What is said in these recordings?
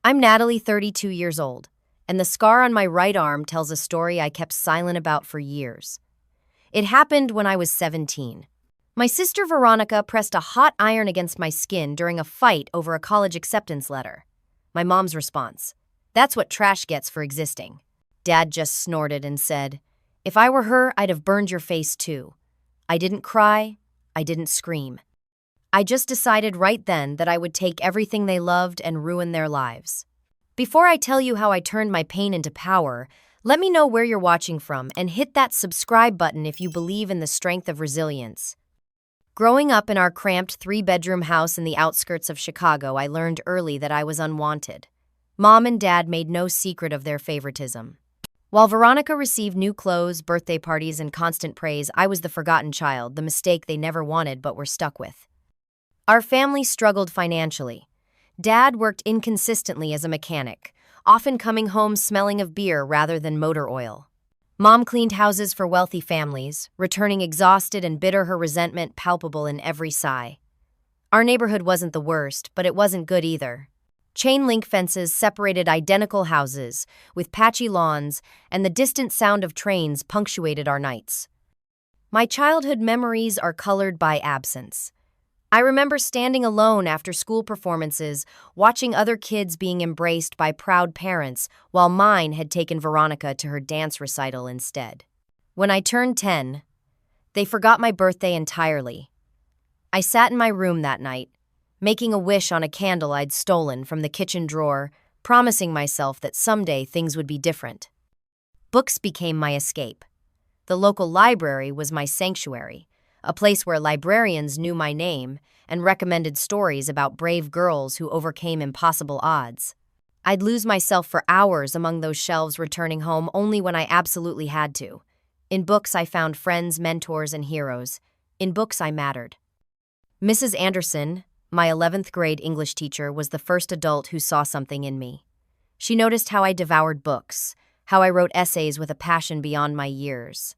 I'm Natalie, 32 years old, and the scar on my right arm tells a story I kept silent about for years. It happened when I was 17. My sister Veronica pressed a hot iron against my skin during a fight over a college acceptance letter. My mom's response: "That's what trash gets for existing." Dad just snorted and said, "If I were her, I'd have burned your face too." I didn't cry. I didn't scream. I just decided right then that I would take everything they loved and ruin their lives. Before I tell you how I turned my pain into power, let me know where you're watching from and hit that subscribe button if you believe in the strength of resilience. Growing up in our cramped three-bedroom house in the outskirts of Chicago, I learned early that I was unwanted. Mom and Dad made no secret of their favoritism. While Veronica received new clothes, birthday parties, and constant praise, I was the forgotten child, the mistake they never wanted but were stuck with. Our family struggled financially. Dad worked inconsistently as a mechanic, often coming home smelling of beer rather than motor oil. Mom cleaned houses for wealthy families, returning exhausted and bitter, her resentment palpable in every sigh. Our neighborhood wasn't the worst, but it wasn't good either. Chain-link fences separated identical houses, with patchy lawns, and the distant sound of trains punctuated our nights. My childhood memories are colored by absence. I remember standing alone after school performances, watching other kids being embraced by proud parents, while mine had taken Veronica to her dance recital instead. When I turned 10, they forgot my birthday entirely. I sat in my room that night, making a wish on a candle I'd stolen from the kitchen drawer, promising myself that someday things would be different. Books became my escape. The local library was my sanctuary, a place where librarians knew my name and recommended stories about brave girls who overcame impossible odds. I'd lose myself for hours among those shelves, returning home only when I absolutely had to. In books, I found friends, mentors, and heroes. In books, I mattered. Mrs. Anderson, my 11th grade English teacher, was the first adult who saw something in me. She noticed how I devoured books, how I wrote essays with a passion beyond my years.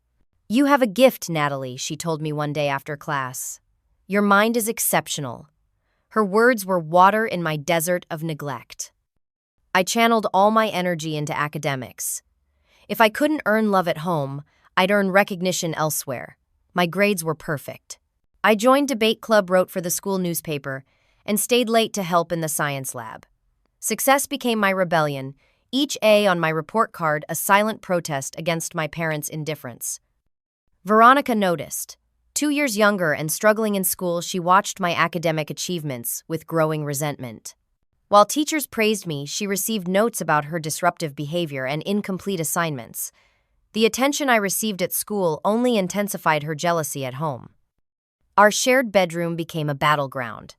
"You have a gift, Natalie," she told me one day after class. "Your mind is exceptional." Her words were water in my desert of neglect. I channeled all my energy into academics. If I couldn't earn love at home, I'd earn recognition elsewhere. My grades were perfect. I joined debate club, wrote for the school newspaper, and stayed late to help in the science lab. Success became my rebellion, each A on my report card a silent protest against my parents' indifference. Veronica noticed. 2 years younger and struggling in school, she watched my academic achievements with growing resentment. While teachers praised me, she received notes about her disruptive behavior and incomplete assignments. The attention I received at school only intensified her jealousy at home. Our shared bedroom became a battleground.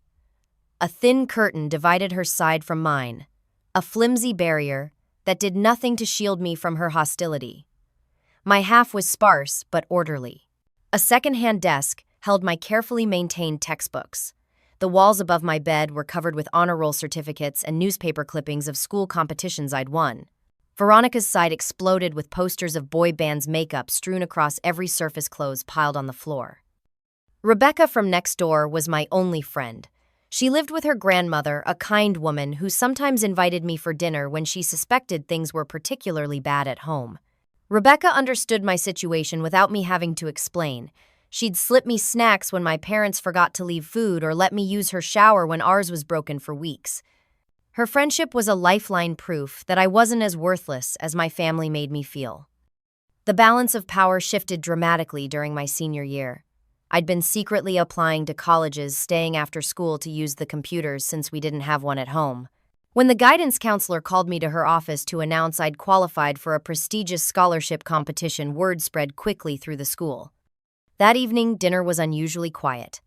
A thin curtain divided her side from mine, a flimsy barrier that did nothing to shield me from her hostility. My half was sparse but orderly. A second-hand desk held my carefully maintained textbooks. The walls above my bed were covered with honor roll certificates and newspaper clippings of school competitions I'd won. Veronica's side exploded with posters of boy bands' makeup strewn across every surface, clothes piled on the floor. Rebecca from next door was my only friend. She lived with her grandmother, a kind woman who sometimes invited me for dinner when she suspected things were particularly bad at home. Rebecca understood my situation without me having to explain. She'd slip me snacks when my parents forgot to leave food, or let me use her shower when ours was broken for weeks. Her friendship was a lifeline, proof that I wasn't as worthless as my family made me feel. The balance of power shifted dramatically during my senior year. I'd been secretly applying to colleges, staying after school to use the computers since we didn't have one at home. When the guidance counselor called me to her office to announce I'd qualified for a prestigious scholarship competition, word spread quickly through the school. That evening, dinner was unusually quiet.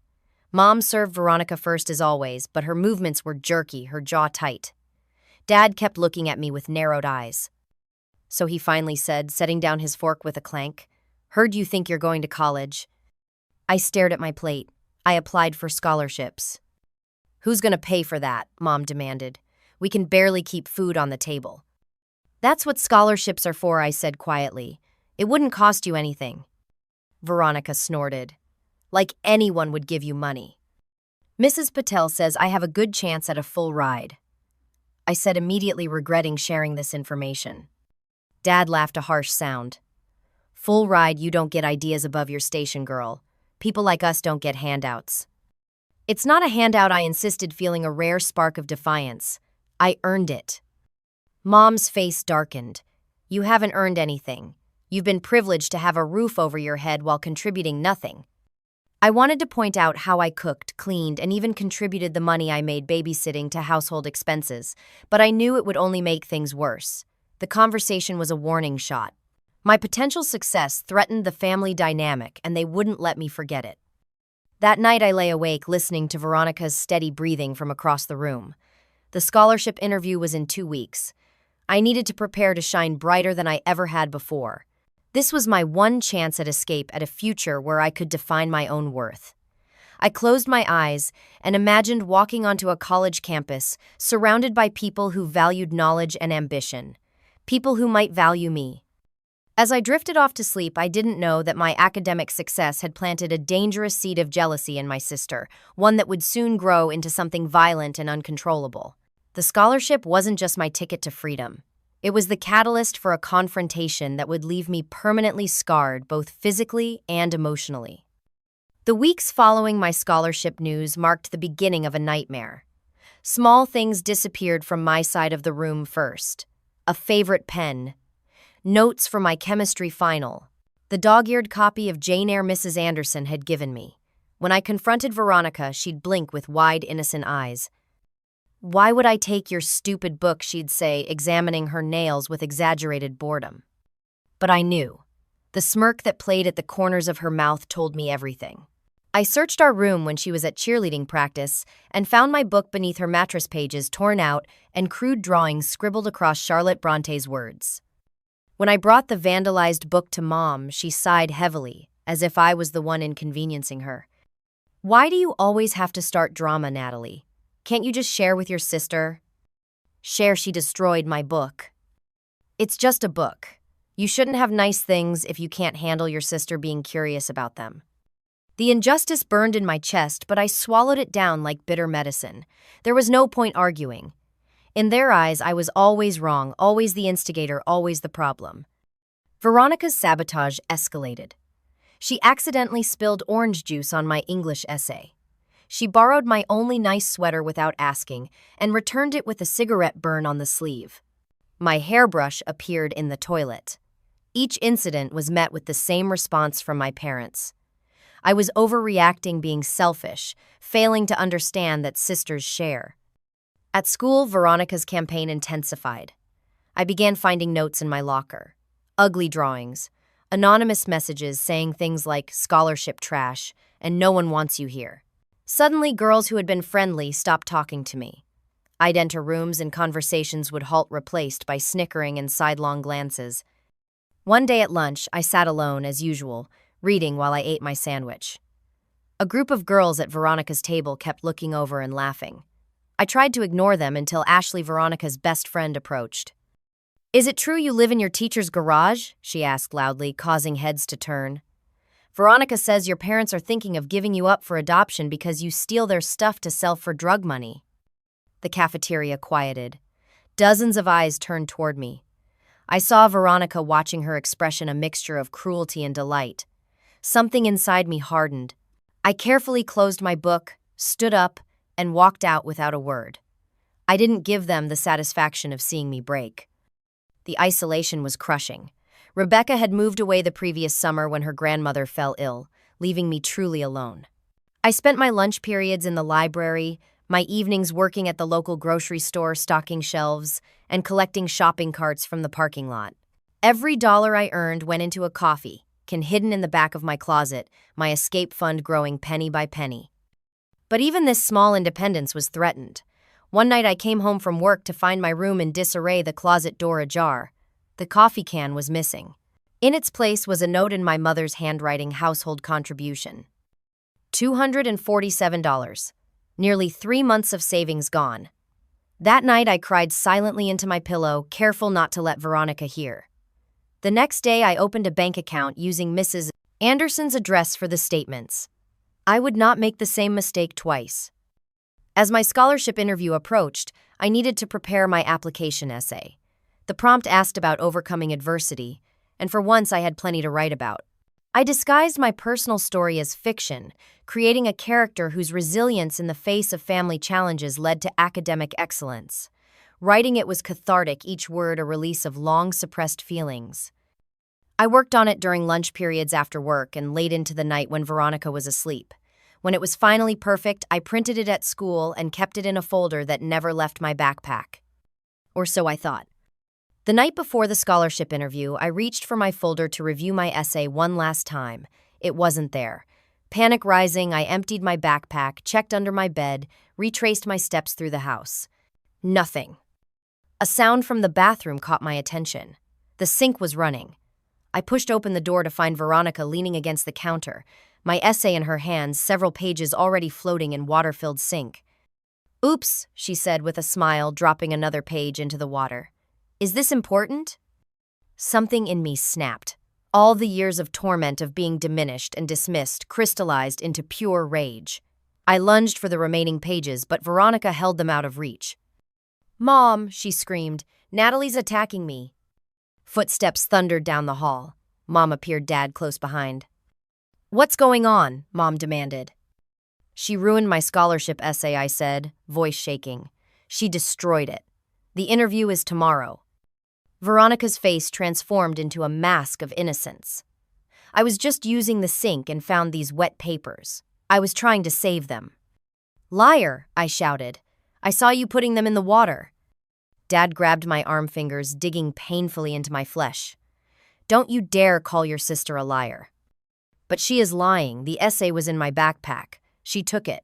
Mom served Veronica first as always, but her movements were jerky, her jaw tight. Dad kept looking at me with narrowed eyes. So he finally said, setting down his fork with a clank, "Heard you think you're going to college." I stared at my plate. I applied for scholarships. "Who's going to pay for that?" Mom demanded. "We can barely keep food on the table." "That's what scholarships are for," I said quietly. "It wouldn't cost you anything." Veronica snorted. "Like anyone would give you money." "Mrs. Patel says I have a good chance at a full ride." I said, immediately regretting sharing this information. Dad laughed a harsh sound. Full ride, you don't get ideas above your station, girl. People like us don't get handouts. It's not a handout, I insisted, feeling a rare spark of defiance. I earned it. Mom's face darkened. You haven't earned anything. You've been privileged to have a roof over your head while contributing nothing. I wanted to point out how I cooked, cleaned, and even contributed the money I made babysitting to household expenses, but I knew it would only make things worse. The conversation was a warning shot. My potential success threatened the family dynamic, and they wouldn't let me forget it. That night I lay awake listening to Veronica's steady breathing from across the room. The scholarship interview was in 2 weeks. I needed to prepare to shine brighter than I ever had before. This was my one chance at escape at a future where I could define my own worth. I closed my eyes and imagined walking onto a college campus surrounded by people who valued knowledge and ambition, people who might value me. As I drifted off to sleep, I didn't know that my academic success had planted a dangerous seed of jealousy in my sister, one that would soon grow into something violent and uncontrollable. The scholarship wasn't just my ticket to freedom. It was the catalyst for a confrontation that would leave me permanently scarred both physically and emotionally. The weeks following my scholarship news marked the beginning of a nightmare. Small things disappeared from my side of the room first. A favorite pen, notes for my chemistry final, the dog-eared copy of Jane Eyre Mrs. Anderson had given me. When I confronted Veronica, she'd blink with wide, innocent eyes. "Why would I take your stupid book?" she'd say, examining her nails with exaggerated boredom. But I knew. The smirk that played at the corners of her mouth told me everything. I searched our room when she was at cheerleading practice and found my book beneath her mattress, pages torn out and crude drawings scribbled across Charlotte Bronte's words. When I brought the vandalized book to Mom, she sighed heavily, as if I was the one inconveniencing her. "Why do you always have to start drama, Natalie? Can't you just share with your sister?" "Share?" She destroyed my book. "It's just a book. You shouldn't have nice things if you can't handle your sister being curious about them." The injustice burned in my chest, but I swallowed it down like bitter medicine. There was no point arguing. In their eyes, I was always wrong, always the instigator, always the problem. Veronica's sabotage escalated. She accidentally spilled orange juice on my English essay. She borrowed my only nice sweater without asking and returned it with a cigarette burn on the sleeve. My hairbrush appeared in the toilet. Each incident was met with the same response from my parents. I was overreacting, being selfish, failing to understand that sisters share. At school, Veronica's campaign intensified. I began finding notes in my locker. Ugly drawings, anonymous messages saying things like "scholarship trash" and "no one wants you here." Suddenly, girls who had been friendly stopped talking to me. I'd enter rooms and conversations would halt, replaced by snickering and sidelong glances. One day at lunch, I sat alone, as usual, reading while I ate my sandwich. A group of girls at Veronica's table kept looking over and laughing. I tried to ignore them until Ashley, Veronica's best friend, approached. "Is it true you live in your teacher's garage?" she asked loudly, causing heads to turn. "Veronica says your parents are thinking of giving you up for adoption because you steal their stuff to sell for drug money." The cafeteria quieted. Dozens of eyes turned toward me. I saw Veronica, watching her expression a mixture of cruelty and delight. Something inside me hardened. I carefully closed my book, stood up, and walked out without a word. I didn't give them the satisfaction of seeing me break. The isolation was crushing. Rebecca had moved away the previous summer when her grandmother fell ill, leaving me truly alone. I spent my lunch periods in the library, my evenings working at the local grocery store, stocking shelves, and collecting shopping carts from the parking lot. Every dollar I earned went into a coffee can hidden in the back of my closet, my escape fund growing penny by penny. But even this small independence was threatened. One night I came home from work to find my room in disarray, the closet door ajar. The coffee can was missing. In its place was a note in my mother's handwriting: household contribution. $247. Nearly 3 months of savings gone. That night I cried silently into my pillow, careful not to let Veronica hear. The next day I opened a bank account using Mrs. Anderson's address for the statements. I would not make the same mistake twice. As my scholarship interview approached, I needed to prepare my application essay. The prompt asked about overcoming adversity, and for once I had plenty to write about. I disguised my personal story as fiction, creating a character whose resilience in the face of family challenges led to academic excellence. Writing it was cathartic, each word a release of long-suppressed feelings. I worked on it during lunch periods after work and late into the night when Veronica was asleep. When it was finally perfect, I printed it at school and kept it in a folder that never left my backpack. Or so I thought. The night before the scholarship interview, I reached for my folder to review my essay one last time. It wasn't there. Panic rising, I emptied my backpack, checked under my bed, retraced my steps through the house. Nothing. A sound from the bathroom caught my attention. The sink was running. I pushed open the door to find Veronica leaning against the counter, my essay in her hands, several pages already floating in water-filled sink. "Oops," she said with a smile, dropping another page into the water. "Is this important?" Something in me snapped. All the years of torment of being diminished and dismissed crystallized into pure rage. I lunged for the remaining pages, but Veronica held them out of reach. "Mom," she screamed, "Natalie's attacking me." Footsteps thundered down the hall. Mom appeared, Dad close behind. "What's going on?" Mom demanded. "She ruined my scholarship essay," I said, voice shaking. "She destroyed it. The interview is tomorrow." Veronica's face transformed into a mask of innocence. "I was just using the sink and found these wet papers. I was trying to save them." "Liar," I shouted. "I saw you putting them in the water." Dad grabbed my arm fingers, digging painfully into my flesh. "Don't you dare call your sister a liar." "But she is lying. The essay was in my backpack. She took it."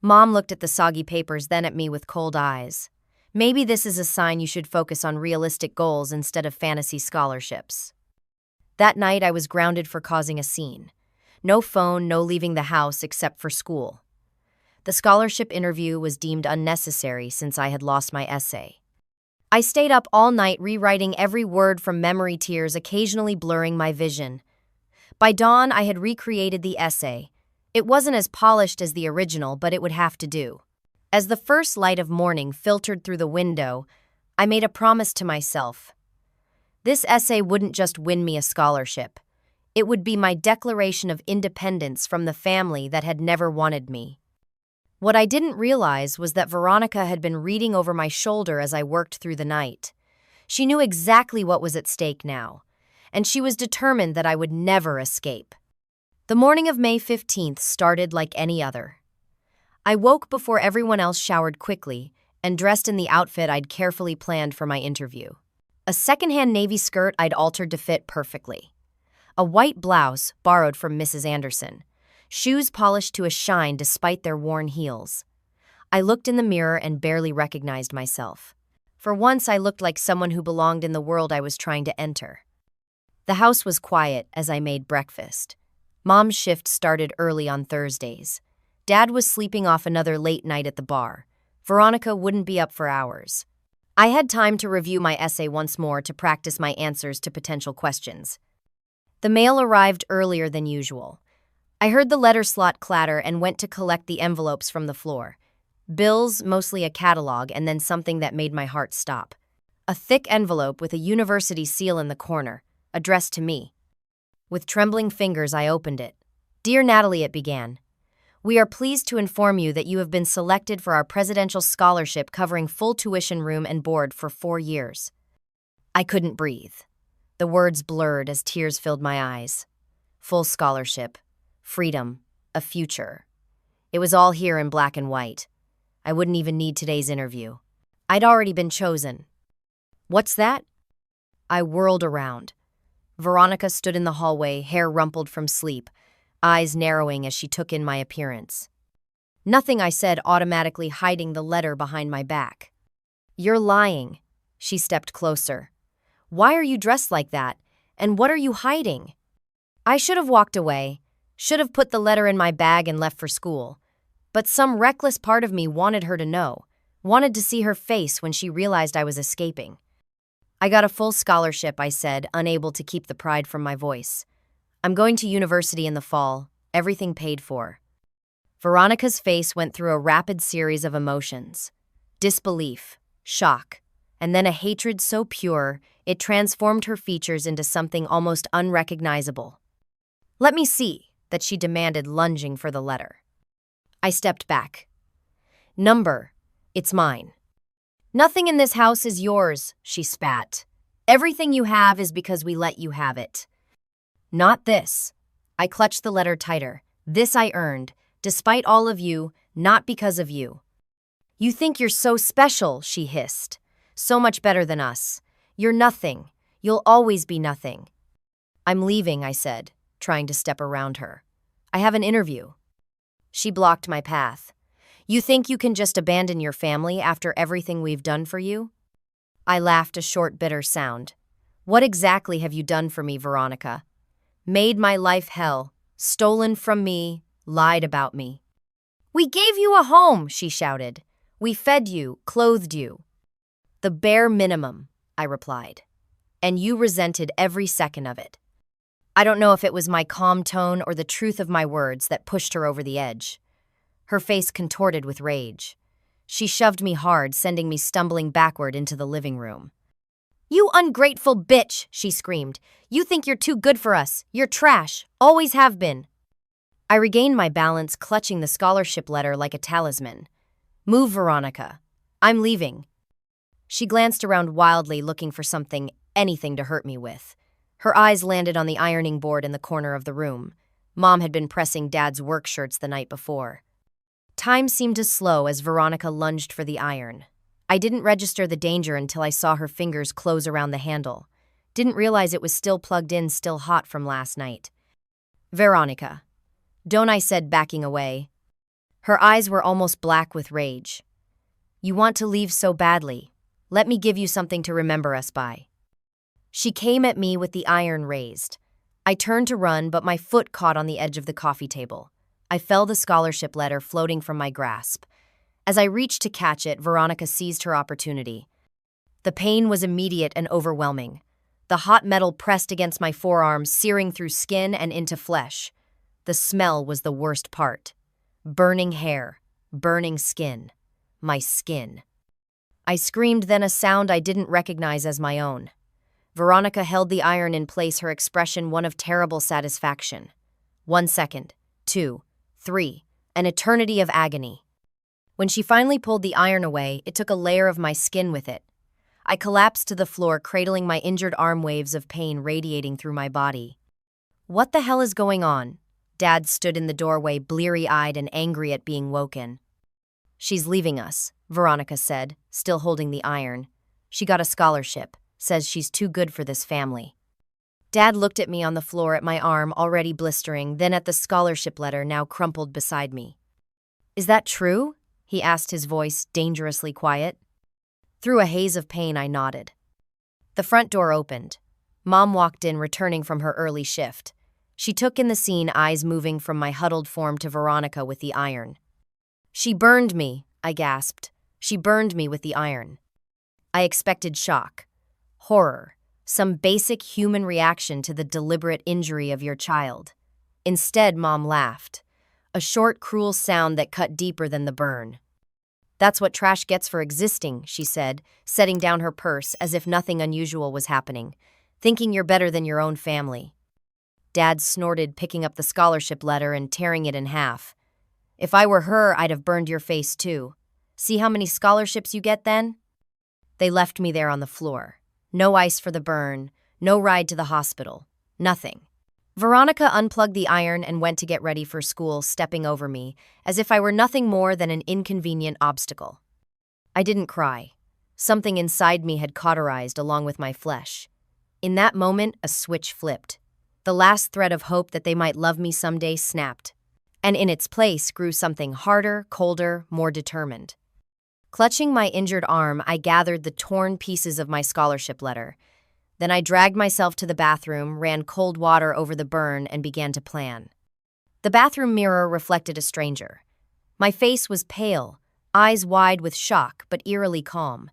Mom looked at the soggy papers, then at me with cold eyes. "Maybe this is a sign you should focus on realistic goals instead of fantasy scholarships." That night, I was grounded for causing a scene. No phone, no leaving the house except for school. The scholarship interview was deemed unnecessary since I had lost my essay. I stayed up all night rewriting every word from memory, tears occasionally blurring my vision. By dawn, I had recreated the essay. It wasn't as polished as the original, but it would have to do. As the first light of morning filtered through the window, I made a promise to myself. This essay wouldn't just win me a scholarship. It would be my declaration of independence from the family that had never wanted me. What I didn't realize was that Veronica had been reading over my shoulder as I worked through the night. She knew exactly what was at stake now, and she was determined that I would never escape. The morning of May 15th started like any other. I woke before everyone else showered quickly and dressed in the outfit I'd carefully planned for my interview. A secondhand navy skirt I'd altered to fit perfectly. A white blouse borrowed from Mrs. Anderson. Shoes polished to a shine despite their worn heels. I looked in the mirror and barely recognized myself. For once, I looked like someone who belonged in the world I was trying to enter. The house was quiet as I made breakfast. Mom's shift started early on Thursdays. Dad was sleeping off another late night at the bar. Veronica wouldn't be up for hours. I had time to review my essay once more to practice my answers to potential questions. The mail arrived earlier than usual. I heard the letter slot clatter and went to collect the envelopes from the floor. Bills, mostly a catalog, and then something that made my heart stop. A thick envelope with a university seal in the corner, addressed to me. With trembling fingers, I opened it. "Dear Natalie," it began. "We are pleased to inform you that you have been selected for our presidential scholarship covering full tuition, room, and board for 4 years." I couldn't breathe. The words blurred as tears filled my eyes. Full scholarship. Freedom, a future. It was all here in black and white. I wouldn't even need today's interview. I'd already been chosen. "What's that?" I whirled around. Veronica stood in the hallway, hair rumpled from sleep, eyes narrowing as she took in my appearance. "Nothing," I said, automatically hiding the letter behind my back. "You're lying." She stepped closer. "Why are you dressed like that? And what are you hiding?" I should have walked away. Should have put the letter in my bag and left for school. But some reckless part of me wanted her to know, wanted to see her face when she realized I was escaping. "I got a full scholarship," I said, unable to keep the pride from my voice. "I'm going to university in the fall, everything paid for." Veronica's face went through a rapid series of emotions: disbelief, shock, and then a hatred so pure it transformed her features into something almost unrecognizable. "Let me see," that she demanded, lunging for the letter. I stepped back. "Number, it's mine." "Nothing in this house is yours," she spat. "Everything you have is because we let you have it." "Not this." I clutched the letter tighter. "This I earned, despite all of you, not because of you." "You think you're so special," she hissed. "So much better than us. You're nothing. You'll always be nothing." "I'm leaving," I said, trying to step around her. "I have an interview." She blocked my path. "You think you can just abandon your family after everything we've done for you?" I laughed, a short, bitter sound. "What exactly have you done for me, Veronica?" "Made my life hell, stolen from me, lied about me." "We gave you a home," she shouted. "We fed you, clothed you." "The bare minimum," I replied. "And you resented every second of it." I don't know if it was my calm tone or the truth of my words that pushed her over the edge. Her face contorted with rage. She shoved me hard, sending me stumbling backward into the living room. "You ungrateful bitch," she screamed. "You think you're too good for us. You're trash. Always have been." I regained my balance, clutching the scholarship letter like a talisman. "Move, Veronica. I'm leaving." She glanced around wildly, looking for something, anything to hurt me with. Her eyes landed on the ironing board in the corner of the room. Mom had been pressing Dad's work shirts the night before. Time seemed to slow as Veronica lunged for the iron. I didn't register the danger until I saw her fingers close around the handle. Didn't realize it was still plugged in, still hot from last night. "Veronica, don't," I said, backing away. Her eyes were almost black with rage. "You want to leave so badly. Let me give you something to remember us by." She came at me with the iron raised. I turned to run, but my foot caught on the edge of the coffee table. I felt the scholarship letter floating from my grasp. As I reached to catch it, Veronica seized her opportunity. The pain was immediate and overwhelming. The hot metal pressed against my forearms, searing through skin and into flesh. The smell was the worst part. Burning hair, burning skin. My skin. I screamed, then a sound I didn't recognize as my own. Veronica held the iron in place, her expression one of terrible satisfaction. 1 second, 2, 3, an eternity of agony. When she finally pulled the iron away, it took a layer of my skin with it. I collapsed to the floor, cradling my injured arm, waves of pain radiating through my body. "What the hell is going on?" Dad stood in the doorway, bleary-eyed and angry at being woken. "She's leaving us," Veronica said, still holding the iron. "She got a scholarship. Says she's too good for this family." Dad looked at me on the floor, at my arm already blistering, then at the scholarship letter now crumpled beside me. "Is that true?" he asked, his voice dangerously quiet. Through a haze of pain, I nodded. The front door opened. Mom walked in, returning from her early shift. She took in the scene, eyes moving from my huddled form to Veronica with the iron. "She burned me," I gasped. "She burned me with the iron." I expected shock. Horror, some basic human reaction to the deliberate injury of your child. Instead, Mom laughed. A short, cruel sound that cut deeper than the burn. "That's what trash gets for existing," she said, setting down her purse as if nothing unusual was happening. "Thinking you're better than your own family." Dad snorted, picking up the scholarship letter and tearing it in half. "If I were her, I'd have burned your face too. See how many scholarships you get then?" They left me there on the floor. No ice for the burn, no ride to the hospital, nothing. Veronica unplugged the iron and went to get ready for school, stepping over me, as if I were nothing more than an inconvenient obstacle. I didn't cry. Something inside me had cauterized along with my flesh. In that moment, a switch flipped. The last thread of hope that they might love me someday snapped. And in its place grew something harder, colder, more determined. Clutching my injured arm, I gathered the torn pieces of my scholarship letter. Then I dragged myself to the bathroom, ran cold water over the burn, and began to plan. The bathroom mirror reflected a stranger. My face was pale, eyes wide with shock, but eerily calm.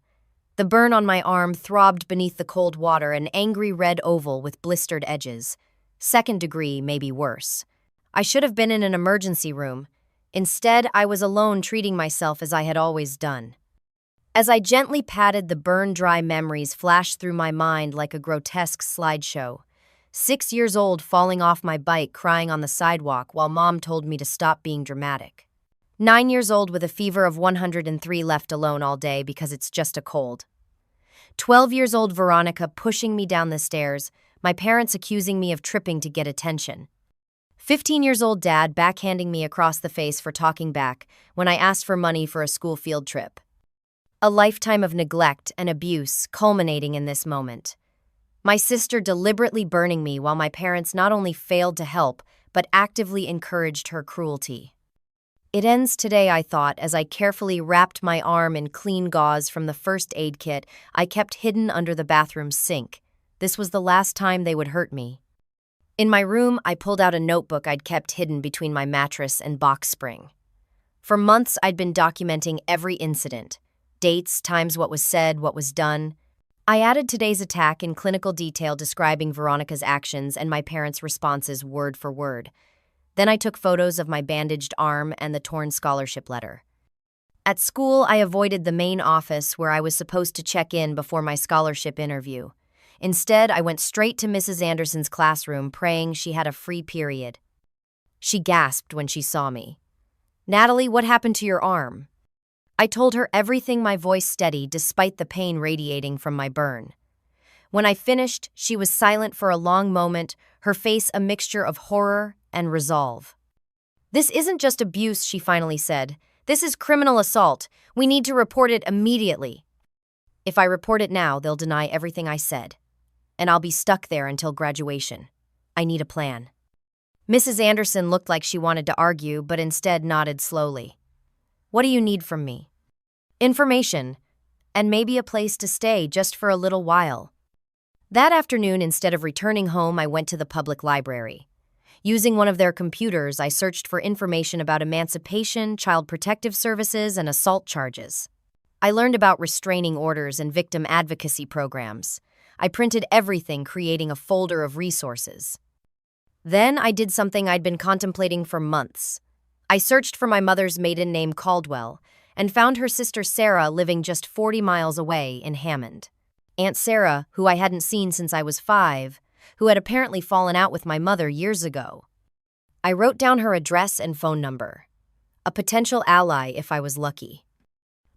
The burn on my arm throbbed beneath the cold water, an angry red oval with blistered edges. 2nd degree, maybe worse. I should have been in an emergency room. Instead, I was alone treating myself as I had always done. As I gently patted the burned-dry memories flashed through my mind like a grotesque slideshow. 6 years old, falling off my bike, crying on the sidewalk while Mom told me to stop being dramatic. 9 years old with a fever of 103, left alone all day because it's just a cold. 12 years old Veronica pushing me down the stairs, my parents accusing me of tripping to get attention. 15 years old dad backhanding me across the face for talking back when I asked for money for a school field trip. A lifetime of neglect and abuse culminating in this moment. My sister deliberately burning me while my parents not only failed to help, but actively encouraged her cruelty. It ends today, I thought, as I carefully wrapped my arm in clean gauze from the first aid kit I kept hidden under the bathroom sink. This was the last time they would hurt me. In my room, I pulled out a notebook I'd kept hidden between my mattress and box spring. For months, I'd been documenting every incident. Dates, times, what was said, what was done. I added today's attack in clinical detail, describing Veronica's actions and my parents' responses word for word. Then I took photos of my bandaged arm and the torn scholarship letter. At school, I avoided the main office where I was supposed to check in before my scholarship interview. Instead, I went straight to Mrs. Anderson's classroom, praying she had a free period. She gasped when she saw me. "Natalie, what happened to your arm?" I told her everything, my voice steady despite the pain radiating from my burn. When I finished, she was silent for a long moment, her face a mixture of horror and resolve. "This isn't just abuse," she finally said. "This is criminal assault. We need to report it immediately. If I report it now, they'll deny everything I said. And I'll be stuck there until graduation. I need a plan." Mrs. Anderson looked like she wanted to argue, but instead nodded slowly. "What do you need from me?" "Information, and maybe a place to stay just for a little while." That afternoon, instead of returning home, I went to the public library. Using one of their computers, I searched for information about emancipation, child protective services, and assault charges. I learned about restraining orders and victim advocacy programs. I printed everything, creating a folder of resources. Then I did something I'd been contemplating for months. I searched for my mother's maiden name, Caldwell, and found her sister Sarah living just 40 miles away in Hammond. Aunt Sarah, who I hadn't seen since I was 5, who had apparently fallen out with my mother years ago. I wrote down her address and phone number. A potential ally if I was lucky.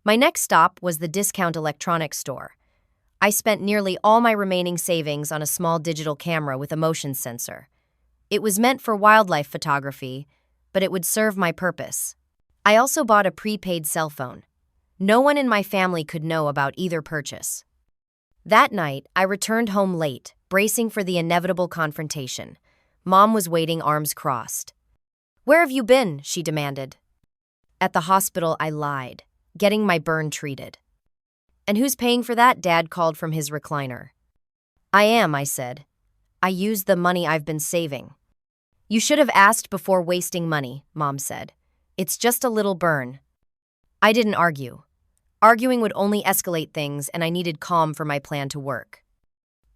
My next stop was the discount electronics store. I spent nearly all my remaining savings on a small digital camera with a motion sensor. It was meant for wildlife photography, but it would serve my purpose. I also bought a prepaid cell phone. No one in my family could know about either purchase. That night, I returned home late, bracing for the inevitable confrontation. Mom was waiting, arms crossed. "Where have you been?" she demanded. "At the hospital," I lied, "getting my burn treated." "And who's paying for that?" Dad called from his recliner. "I am," I said. "I used the money I've been saving." "You should have asked before wasting money," Mom said. "It's just a little burn." I didn't argue. Arguing would only escalate things, and I needed calm for my plan to work.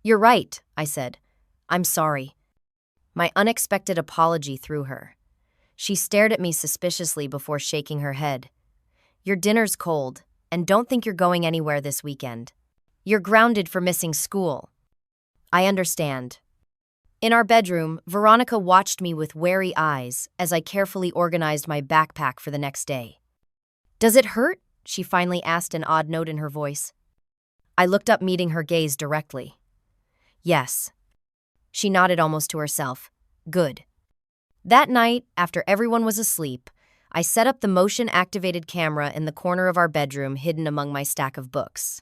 "You're right," I said. "I'm sorry." My unexpected apology threw her. She stared at me suspiciously before shaking her head. "Your dinner's cold, and don't think you're going anywhere this weekend. You're grounded for missing school." "I understand." In our bedroom, Veronica watched me with wary eyes as I carefully organized my backpack for the next day. "Does it hurt?" she finally asked, an odd note in her voice. I looked up, meeting her gaze directly. "Yes." She nodded almost to herself. "Good." That night, after everyone was asleep, I set up the motion-activated camera in the corner of our bedroom, hidden among my stack of books.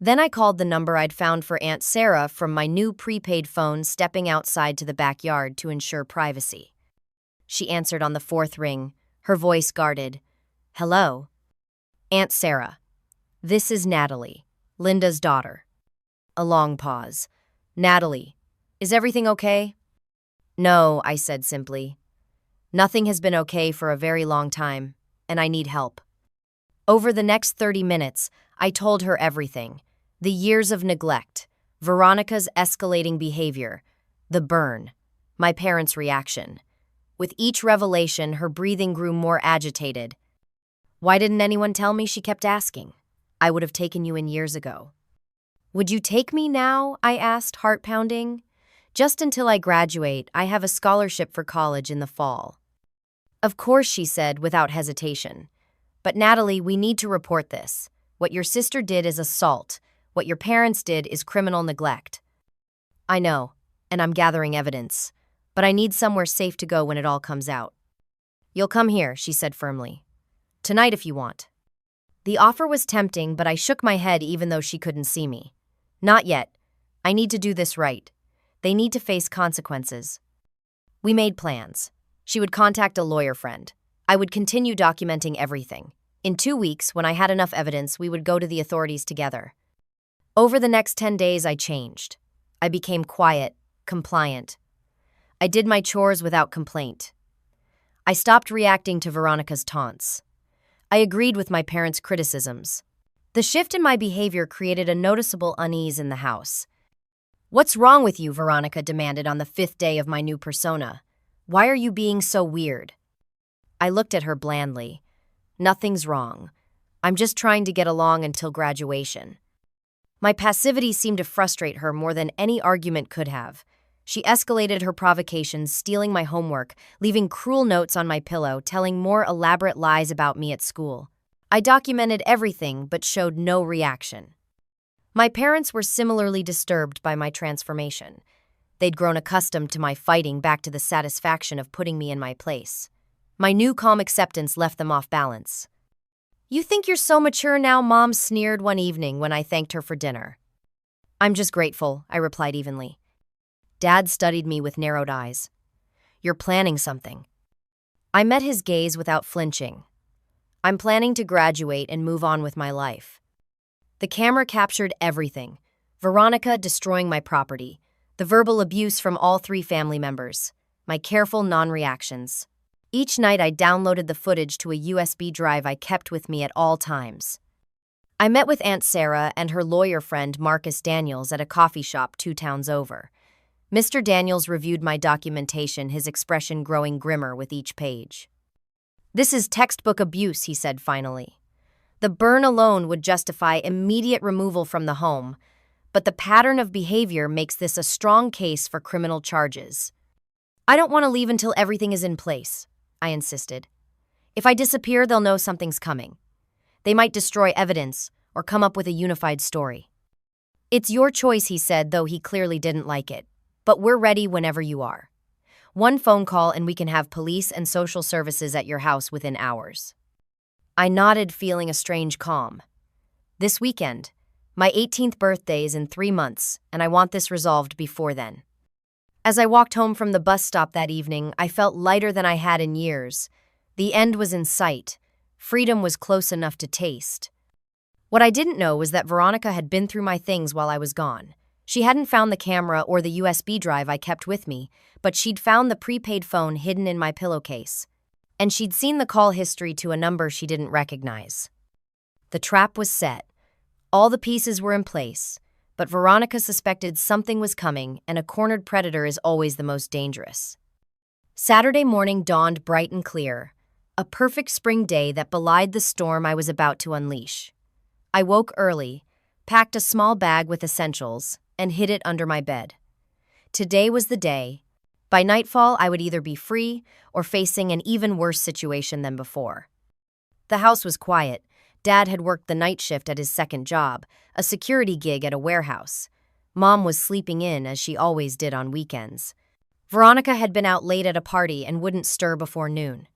Then I called the number I'd found for Aunt Sarah from my new prepaid phone, stepping outside to the backyard to ensure privacy. She answered on the 4th ring, her voice guarded. "Hello?" "Aunt Sarah. This is Natalie, Linda's daughter." A long pause. "Natalie, is everything okay?" "No," I said simply. "Nothing has been okay for a very long time, and I need help." Over the next 30 minutes, I told her everything. The years of neglect, Veronica's escalating behavior, the burn, my parents' reaction. With each revelation, her breathing grew more agitated. "Why didn't anyone tell me?" she kept asking. "I would have taken you in years ago." "Would you take me now?" I asked, heart pounding. "Just until I graduate. I have a scholarship for college in the fall." "Of course," she said without hesitation. "But Natalie, we need to report this. What your sister did is assault. What your parents did is criminal neglect." "I know, and I'm gathering evidence. But I need somewhere safe to go when it all comes out." "You'll come here," she said firmly. "Tonight if you want." The offer was tempting, but I shook my head even though she couldn't see me. "Not yet. I need to do this right. They need to face consequences." We made plans. She would contact a lawyer friend. I would continue documenting everything. In 2 weeks, when I had enough evidence, we would go to the authorities together. Over the next 10 days, I changed. I became quiet, compliant. I did my chores without complaint. I stopped reacting to Veronica's taunts. I agreed with my parents' criticisms. The shift in my behavior created a noticeable unease in the house. "What's wrong with you?" Veronica demanded on the 5th day of my new persona. "Why are you being so weird?" I looked at her blandly. "Nothing's wrong. I'm just trying to get along until graduation." My passivity seemed to frustrate her more than any argument could have. She escalated her provocations, stealing my homework, leaving cruel notes on my pillow, telling more elaborate lies about me at school. I documented everything but showed no reaction. My parents were similarly disturbed by my transformation. They'd grown accustomed to my fighting back to the satisfaction of putting me in my place. My new calm acceptance left them off balance. "You think you're so mature now?" Mom sneered one evening when I thanked her for dinner. "I'm just grateful," I replied evenly. Dad studied me with narrowed eyes. "You're planning something." I met his gaze without flinching. "I'm planning to graduate and move on with my life." The camera captured everything. Veronica destroying my property, the verbal abuse from all 3 family members, my careful non-reactions. Each night I downloaded the footage to a USB drive I kept with me at all times. I met with Aunt Sarah and her lawyer friend Marcus Daniels at a coffee shop 2 towns over. Mr. Daniels reviewed my documentation, his expression growing grimmer with each page. "This is textbook abuse," he said finally. "The burn alone would justify immediate removal from the home, but the pattern of behavior makes this a strong case for criminal charges." "I don't want to leave until everything is in place," I insisted. "If I disappear, they'll know something's coming. They might destroy evidence or come up with a unified story." "It's your choice," he said, though he clearly didn't like it. "But we're ready whenever you are. One phone call and we can have police and social services at your house within hours." I nodded, feeling a strange calm. "This weekend. My 18th birthday is in 3 months, and I want this resolved before then." As I walked home from the bus stop that evening, I felt lighter than I had in years. The end was in sight. Freedom was close enough to taste. What I didn't know was that Veronica had been through my things while I was gone. She hadn't found the camera or the USB drive I kept with me, but she'd found the prepaid phone hidden in my pillowcase. And she'd seen the call history to a number she didn't recognize. The trap was set. All the pieces were in place, but Veronica suspected something was coming, and a cornered predator is always the most dangerous. Saturday morning dawned bright and clear, a perfect spring day that belied the storm I was about to unleash. I woke early, packed a small bag with essentials, and hid it under my bed. Today was the day. By nightfall, I would either be free or facing an even worse situation than before. The house was quiet. Dad had worked the night shift at his second job, a security gig at a warehouse. Mom was sleeping in, as she always did on weekends. Veronica had been out late at a party and wouldn't stir before noon.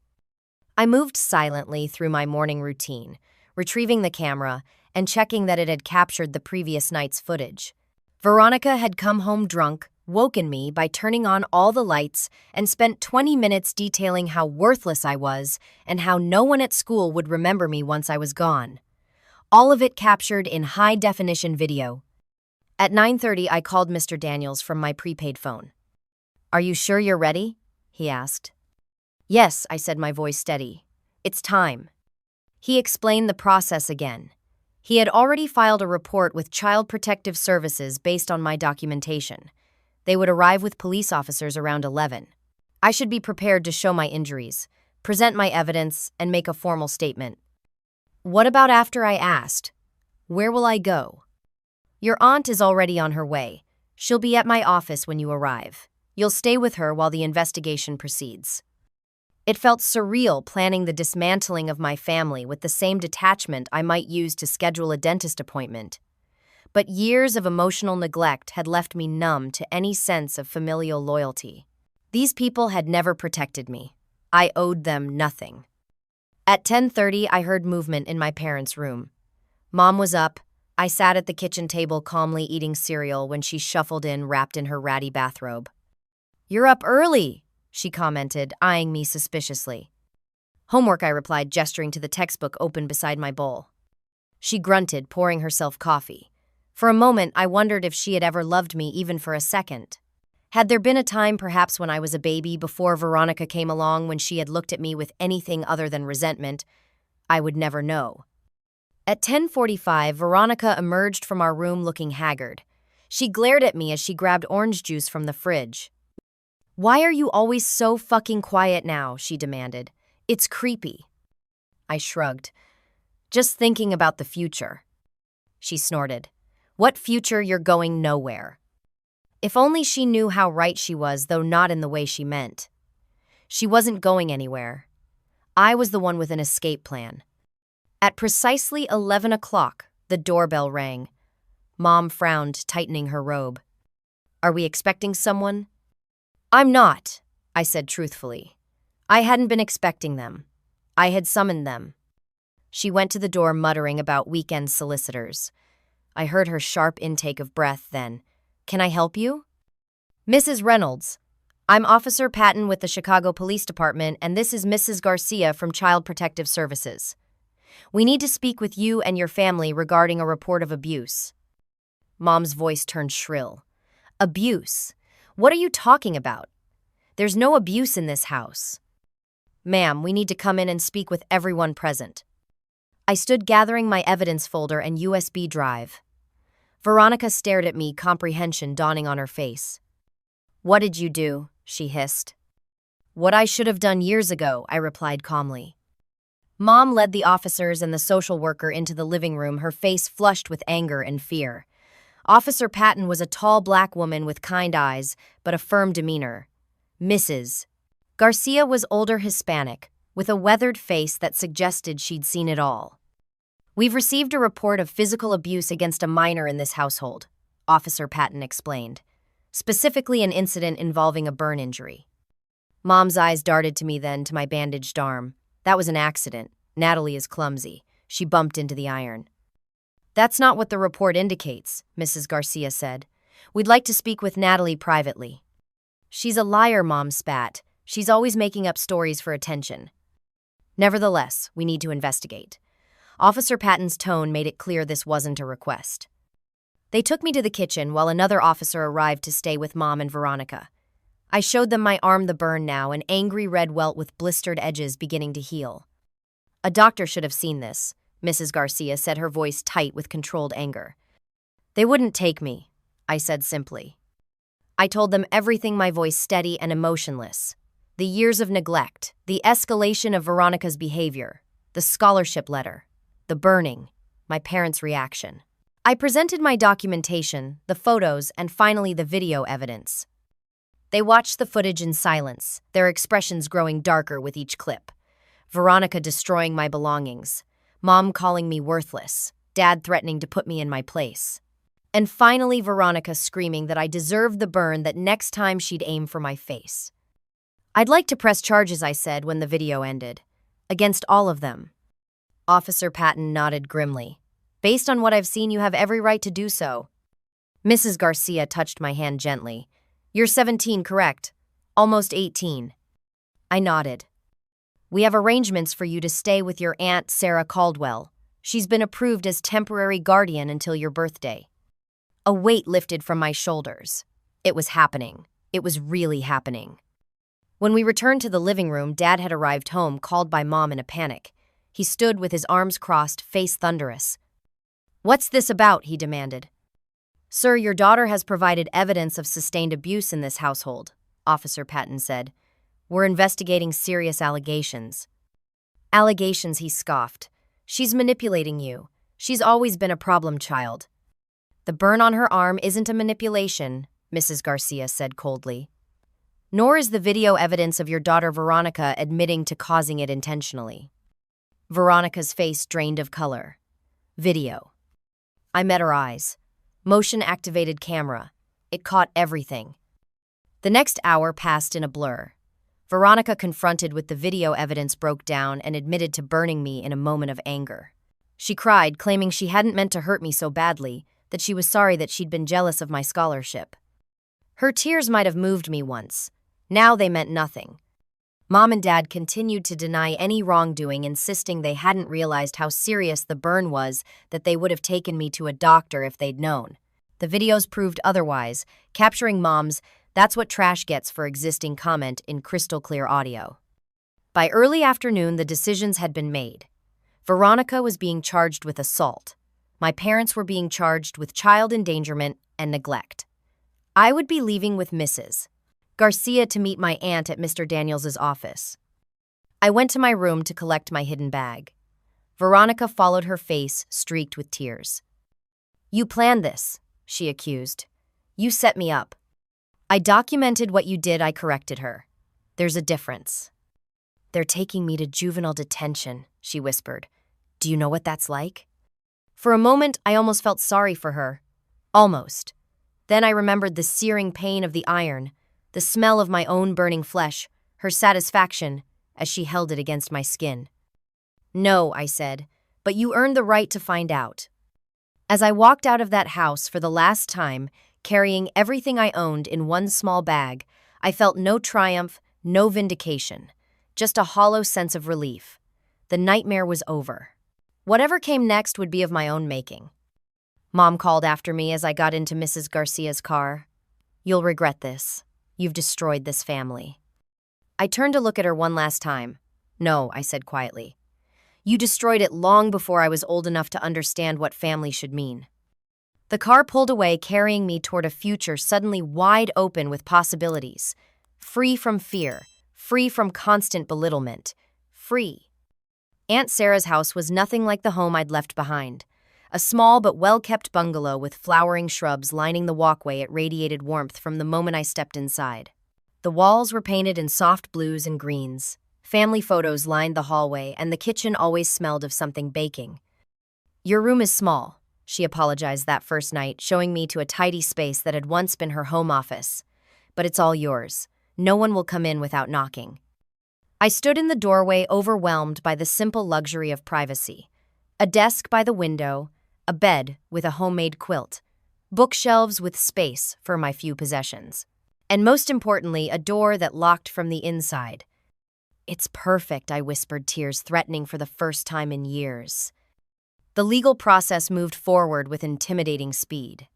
I moved silently through my morning routine, retrieving the camera and checking that it had captured the previous night's footage. Veronica had come home drunk, woken me by turning on all the lights, and spent 20 minutes detailing how worthless I was and how no one at school would remember me once I was gone. All of it captured in high-definition video. At 9:30, I called Mr. Daniels from my prepaid phone. "Are you sure you're ready?" he asked. "Yes," I said, my voice steady. "It's time." He explained the process again. He had already filed a report with Child Protective Services based on my documentation. They would arrive with police officers around 11. I should be prepared to show my injuries, present my evidence, and make a formal statement. What about after I asked? Where will I go? Your aunt is already on her way. She'll be at my office when you arrive. You'll stay with her while the investigation proceeds. It felt surreal planning the dismantling of my family with the same detachment I might use to schedule a dentist appointment. But years of emotional neglect had left me numb to any sense of familial loyalty. These people had never protected me. I owed them nothing. At 10:30, I heard movement in my parents' room. Mom was up. I sat at the kitchen table calmly eating cereal when she shuffled in wrapped in her ratty bathrobe. "You're up early," she commented, eyeing me suspiciously. "Homework," I replied, gesturing to the textbook open beside my bowl. She grunted, pouring herself coffee. For a moment, I wondered if she had ever loved me even for a second. Had there been a time, perhaps when I was a baby, before Veronica came along, when she had looked at me with anything other than resentment? I would never know. At 10:45, Veronica emerged from our room looking haggard. She glared at me as she grabbed orange juice from the fridge. "Why are you always so fucking quiet now?" she demanded. "It's creepy." I shrugged. "Just thinking about the future." She snorted. "What future? You're going nowhere." If only she knew how right she was, though not in the way she meant. She wasn't going anywhere. I was the one with an escape plan. At precisely 11 o'clock, the doorbell rang. Mom frowned, tightening her robe. "Are we expecting someone?" "I'm not," I said truthfully. I hadn't been expecting them. I had summoned them. She went to the door muttering about weekend solicitors. I heard her sharp intake of breath then. "Can I help you?" "Mrs. Reynolds, I'm Officer Patton with the Chicago Police Department, and this is Mrs. Garcia from Child Protective Services. We need to speak with you and your family regarding a report of abuse." Mom's voice turned shrill. "Abuse? What are you talking about? There's no abuse in this house." "Ma'am, we need to come in and speak with everyone present." I stood gathering my evidence folder and USB drive. Veronica stared at me, comprehension dawning on her face. "What did you do?" she hissed. "What I should have done years ago," I replied calmly. Mom led the officers and the social worker into the living room, her face flushed with anger and fear. Officer Patton was a tall black woman with kind eyes, but a firm demeanor. Mrs. Garcia was older Hispanic, with a weathered face that suggested she'd seen it all. "We've received a report of physical abuse against a minor in this household," Officer Patton explained. "Specifically an incident involving a burn injury." Mom's eyes darted to me then, to my bandaged arm. "That was an accident. Natalie is clumsy. She bumped into the iron." "That's not what the report indicates," Mrs. Garcia said. "We'd like to speak with Natalie privately." "She's a liar," Mom spat. "She's always making up stories for attention." "Nevertheless, we need to investigate." Officer Patton's tone made it clear this wasn't a request. They took me to the kitchen while another officer arrived to stay with Mom and Veronica. I showed them my arm, the burn now, an angry red welt with blistered edges beginning to heal. "A doctor should have seen this," Mrs. Garcia said, her voice tight with controlled anger. "They wouldn't take me," I said simply. I told them everything, my voice steady and emotionless. The years of neglect, the escalation of Veronica's behavior, the scholarship letter, the burning, my parents' reaction. I presented my documentation, the photos, and finally the video evidence. They watched the footage in silence, their expressions growing darker with each clip. Veronica destroying my belongings, Mom calling me worthless, Dad threatening to put me in my place. And finally Veronica screaming that I deserved the burn, that next time she'd aim for my face. "I'd like to press charges," I said when the video ended. "Against all of them." Officer Patton nodded grimly. "Based on what I've seen, you have every right to do so." Mrs. Garcia touched my hand gently. "You're 17, correct? Almost 18. I nodded. "We have arrangements for you to stay with your Aunt Sarah Caldwell. She's been approved as temporary guardian until your birthday." A weight lifted from my shoulders. It was happening. It was really happening. When we returned to the living room, Dad had arrived home, called by Mom in a panic. He stood with his arms crossed, face thunderous. "What's this about?" he demanded. "Sir, your daughter has provided evidence of sustained abuse in this household," Officer Patton said. We're investigating serious allegations. Allegations, he scoffed. She's manipulating you. She's always been a problem child. The burn on her arm isn't a manipulation, Mrs. Garcia said coldly. Nor is the video evidence of your daughter Veronica admitting to causing it intentionally. Veronica's face drained of color. Video. I met her eyes. Motion-activated camera. It caught everything. The next hour passed in a blur. Veronica, confronted with the video evidence, broke down and admitted to burning me in a moment of anger. She cried, claiming she hadn't meant to hurt me so badly, that she was sorry that she'd been jealous of my scholarship. Her tears might have moved me once. Now they meant nothing. Mom and Dad continued to deny any wrongdoing, insisting they hadn't realized how serious the burn was, that they would have taken me to a doctor if they'd known. The videos proved otherwise, capturing Mom's "that's what trash gets" for existing comment in crystal clear audio. By early afternoon, the decisions had been made. Veronica was being charged with assault. My parents were being charged with child endangerment and neglect. I would be leaving with Mrs. Garcia to meet my aunt at Mr. Daniels's office. I went to my room to collect my hidden bag. Veronica followed, her face streaked with tears. "You planned this," she accused. "You set me up." "I documented what you did," I corrected her. "There's a difference." "They're taking me to juvenile detention," she whispered. "Do you know what that's like?" For a moment, I almost felt sorry for her. Almost. Then I remembered the searing pain of the iron, the smell of my own burning flesh, her satisfaction as she held it against my skin. "No," I said, "but you earned the right to find out." As I walked out of that house for the last time, carrying everything I owned in one small bag, I felt no triumph, no vindication, just a hollow sense of relief. The nightmare was over. Whatever came next would be of my own making. Mom called after me as I got into Mrs. Garcia's car. "You'll regret this. You've destroyed this family." I turned to look at her one last time. "No," I said quietly. "You destroyed it long before I was old enough to understand what family should mean." The car pulled away, carrying me toward a future suddenly wide open with possibilities. Free from fear, free from constant belittlement, free. Aunt Sarah's house was nothing like the home I'd left behind. A small but well-kept bungalow with flowering shrubs lining the walkway, it radiated warmth from the moment I stepped inside. The walls were painted in soft blues and greens. Family photos lined the hallway, and the kitchen always smelled of something baking. "Your room is small," she apologized that first night, showing me to a tidy space that had once been her home office. "But it's all yours. No one will come in without knocking." I stood in the doorway, overwhelmed by the simple luxury of privacy. A desk by the window, a bed with a homemade quilt, bookshelves with space for my few possessions, and most importantly, a door that locked from the inside. "It's perfect," I whispered, tears threatening for the first time in years. The legal process moved forward with intimidating speed.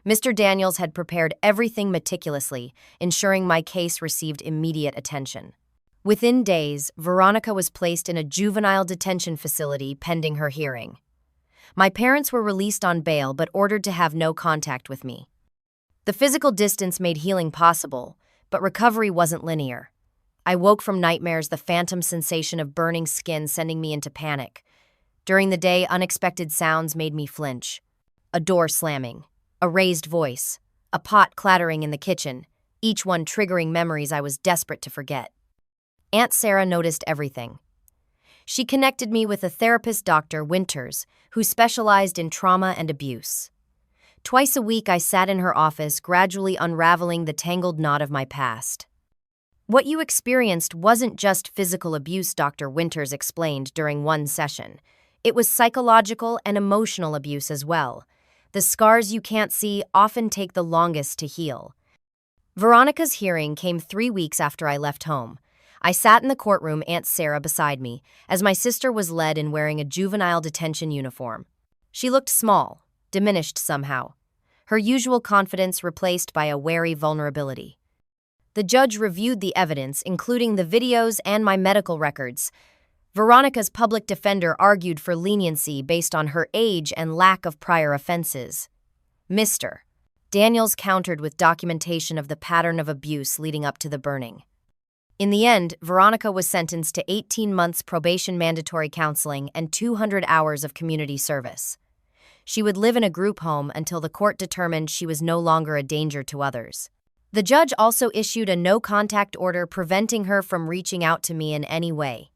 Mr. Daniels had prepared everything meticulously, ensuring my case received immediate attention. Within days, Veronica was placed in a juvenile detention facility pending her hearing. My parents were released on bail but ordered to have no contact with me. The physical distance made healing possible, but recovery wasn't linear. I woke from nightmares, the phantom sensation of burning skin sending me into panic. During the day, unexpected sounds made me flinch. A door slamming, a raised voice, a pot clattering in the kitchen, each one triggering memories I was desperate to forget. Aunt Sarah noticed everything. She connected me with a therapist, Dr. Winters, who specialized in trauma and abuse. Twice a week, I sat in her office, gradually unraveling the tangled knot of my past. "What you experienced wasn't just physical abuse," Dr. Winters explained during one session. "It was psychological and emotional abuse as well. The scars you can't see often take the longest to heal." Veronica's hearing came 3 weeks after I left home. I sat in the courtroom, Aunt Sarah beside me, as my sister was led in wearing a juvenile detention uniform. She looked small, diminished somehow, her usual confidence replaced by a wary vulnerability. The judge reviewed the evidence, including the videos and my medical records. Veronica's public defender argued for leniency based on her age and lack of prior offenses. Mr. Daniels countered with documentation of the pattern of abuse leading up to the burning. In the end, Veronica was sentenced to 18 months probation mandatory counseling and 200 hours of community service. She would live in a group home until the court determined she was no longer a danger to others. The judge also issued a no-contact order preventing her from reaching out to me in any way.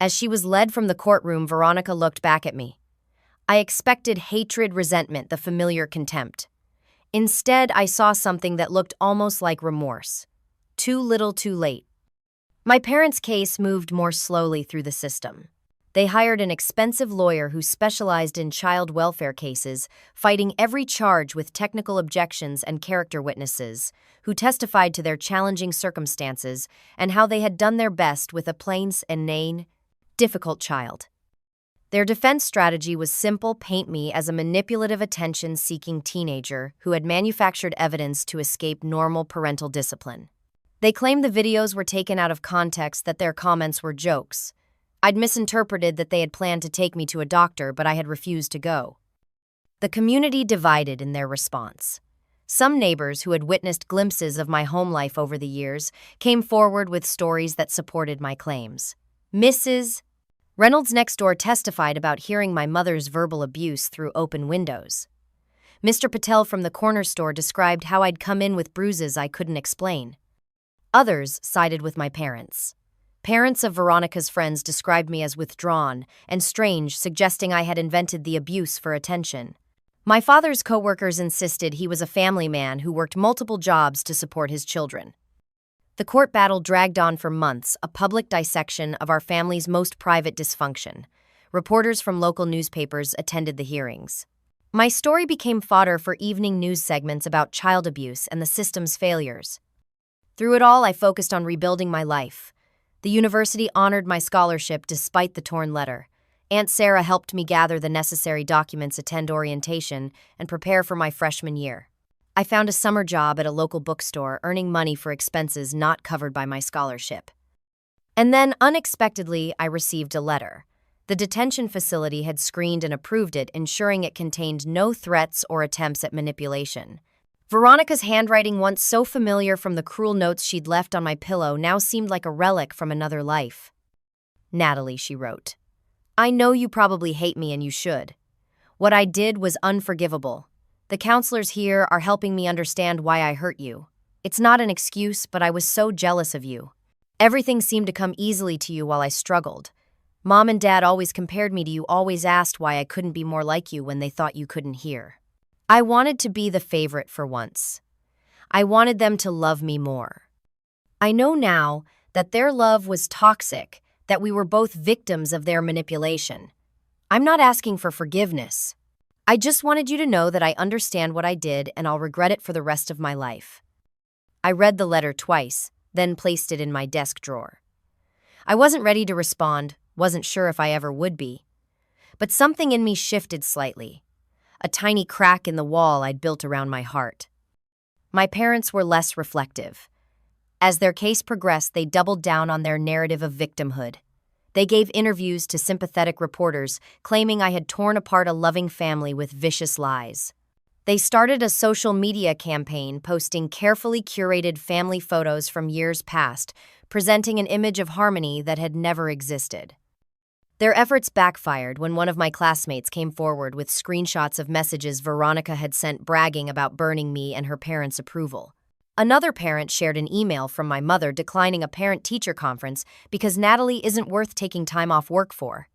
As she was led from the courtroom, Veronica looked back at me. I expected hatred, resentment, the familiar contempt. Instead, I saw something that looked almost like remorse. Too little, too late. My parents' case moved more slowly through the system. They hired an expensive lawyer who specialized in child welfare cases, fighting every charge with technical objections and character witnesses, who testified to their challenging circumstances and how they had done their best with a plain, inane, difficult child. Their defense strategy was simple: paint me as a manipulative, attention-seeking teenager who had manufactured evidence to escape normal parental discipline. They claimed the videos were taken out of context, that their comments were jokes. I'd misinterpreted that they had planned to take me to a doctor, but I had refused to go. The community divided in their response. Some neighbors who had witnessed glimpses of my home life over the years came forward with stories that supported my claims. Mrs. Reynolds next door testified about hearing my mother's verbal abuse through open windows. Mr. Patel from the corner store described how I'd come in with bruises I couldn't explain. Others sided with my parents. Parents of Veronica's friends described me as withdrawn and strange, suggesting I had invented the abuse for attention. My father's co-workers insisted he was a family man who worked multiple jobs to support his children. The court battle dragged on for months, a public dissection of our family's most private dysfunction. Reporters from local newspapers attended the hearings. My story became fodder for evening news segments about child abuse and the system's failures. Through it all, I focused on rebuilding my life. The university honored my scholarship despite the torn letter. Aunt Sarah helped me gather the necessary documents, attend orientation, and prepare for my freshman year. I found a summer job at a local bookstore, earning money for expenses not covered by my scholarship. And then, unexpectedly, I received a letter. The detention facility had screened and approved it, ensuring it contained no threats or attempts at manipulation. Veronica's handwriting, once so familiar from the cruel notes she'd left on my pillow, now seemed like a relic from another life. Natalie, she wrote, I know you probably hate me, and you should. What I did was unforgivable. The counselors here are helping me understand why I hurt you. It's not an excuse, but I was so jealous of you. Everything seemed to come easily to you while I struggled. Mom and Dad always compared me to you, always asked why I couldn't be more like you when they thought you couldn't hear. I wanted to be the favorite for once. I wanted them to love me more. I know now that their love was toxic, that we were both victims of their manipulation. I'm not asking for forgiveness. I just wanted you to know that I understand what I did, and I'll regret it for the rest of my life. I read the letter twice, then placed it in my desk drawer. I wasn't ready to respond, wasn't sure if I ever would be. But something in me shifted slightly. A tiny crack in the wall I'd built around my heart. My parents were less reflective. As their case progressed, they doubled down on their narrative of victimhood. They gave interviews to sympathetic reporters, claiming I had torn apart a loving family with vicious lies. They started a social media campaign, posting carefully curated family photos from years past, presenting an image of harmony that had never existed. Their efforts backfired when one of my classmates came forward with screenshots of messages Veronica had sent bragging about burning me and her parents' approval. Another parent shared an email from my mother declining a parent-teacher conference because Natalie isn't worth taking time off work for.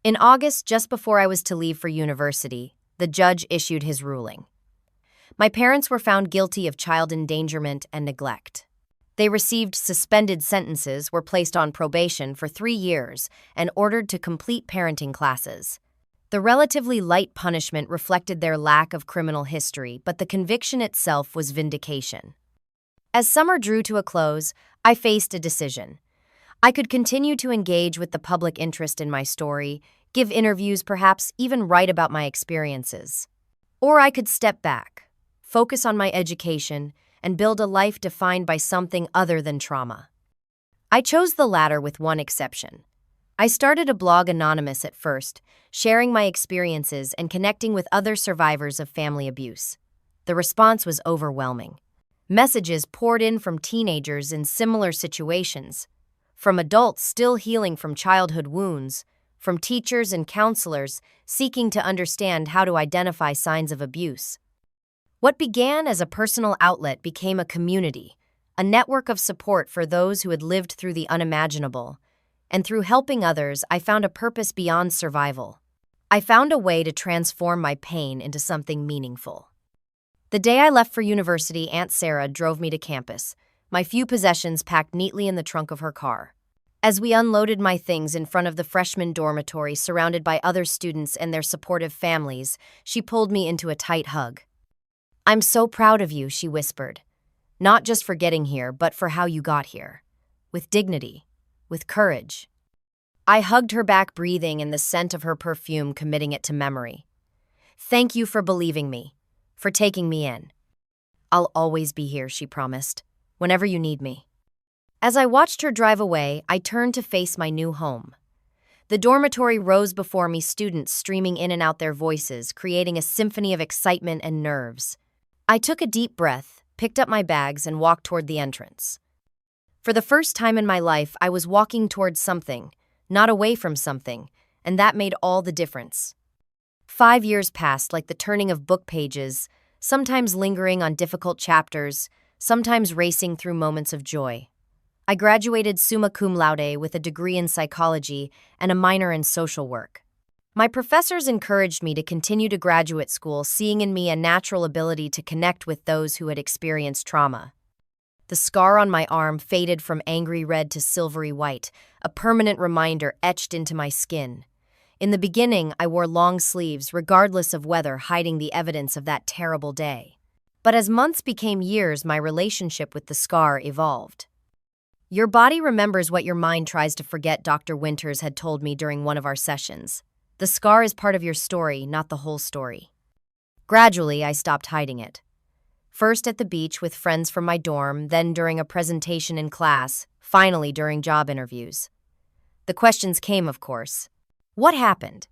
In August, just before I was to leave for university, the judge issued his ruling. My parents were found guilty of child endangerment and neglect. They received suspended sentences, were placed on probation for 3 years, and ordered to complete parenting classes. The relatively light punishment reflected their lack of criminal history, but the conviction itself was vindication. As summer drew to a close, I faced a decision. I could continue to engage with the public interest in my story, give interviews, perhaps even write about my experiences. Or I could step back, focus on my education, and build a life defined by something other than trauma. I chose the latter with one exception. I started a blog anonymous at first, sharing my experiences and connecting with other survivors of family abuse. The response was overwhelming. Messages poured in from teenagers in similar situations, from adults still healing from childhood wounds, from teachers and counselors seeking to understand how to identify signs of abuse. What began as a personal outlet became a community, a network of support for those who had lived through the unimaginable. And through helping others, I found a purpose beyond survival. I found a way to transform my pain into something meaningful. The day I left for university, Aunt Sarah drove me to campus, my few possessions packed neatly in the trunk of her car. As we unloaded my things in front of the freshman dormitory surrounded by other students and their supportive families, she pulled me into a tight hug. "I'm so proud of you," she whispered. "Not just for getting here, but for how you got here. With dignity, with courage." I hugged her back, breathing in the scent of her perfume, committing it to memory. "Thank you for believing me, for taking me in. I'll always be here," she promised, "whenever you need me." As I watched her drive away, I turned to face my new home. The dormitory rose before me, students streaming in and out, their voices creating a symphony of excitement and nerves. I took a deep breath, picked up my bags, and walked toward the entrance. For the first time in my life, I was walking towards something, not away from something, and that made all the difference. 5 years passed like the turning of book pages, sometimes lingering on difficult chapters, sometimes racing through moments of joy. I graduated summa cum laude with a degree in psychology and a minor in social work. My professors encouraged me to continue to graduate school, seeing in me a natural ability to connect with those who had experienced trauma. The scar on my arm faded from angry red to silvery white, a permanent reminder etched into my skin. In the beginning, I wore long sleeves, regardless of weather, hiding the evidence of that terrible day. But as months became years, my relationship with the scar evolved. "Your body remembers what your mind tries to forget," Dr. Winters had told me during one of our sessions. "The scar is part of your story, not the whole story." Gradually, I stopped hiding it. First at the beach with friends from my dorm, then during a presentation in class, finally during job interviews. The questions came, of course. What happened?